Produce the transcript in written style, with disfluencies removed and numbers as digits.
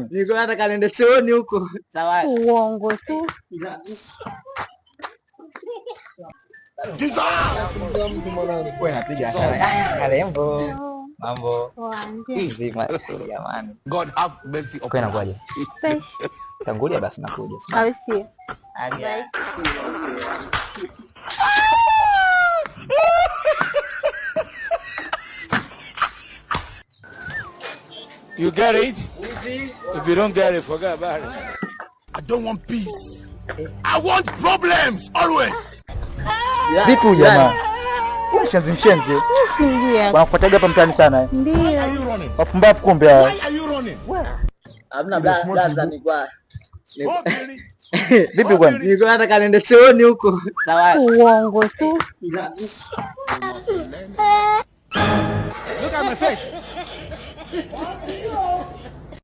Niko nataka niende chooni huko. Sawa. Uongo tu. Wewe napiga sana. Kalembo. Mambo. Nzima jamani. God have mercy. Okay, nakuaje? Fresh. Tangulia basi nakuja. Au sio? You get it? If you don't get it, forget about it. I don't want peace. I want problems always. Vipi jamaa? Wewe shenzi. Wanakufuataga hapa mtaani sana. Ndio. Wapumbavu kumbe. Why are you running? Hamna blaza ni kwa. Vipi bwana? Niko nataka niende chooni huko. Sawa. Uongo tu. Look at my face.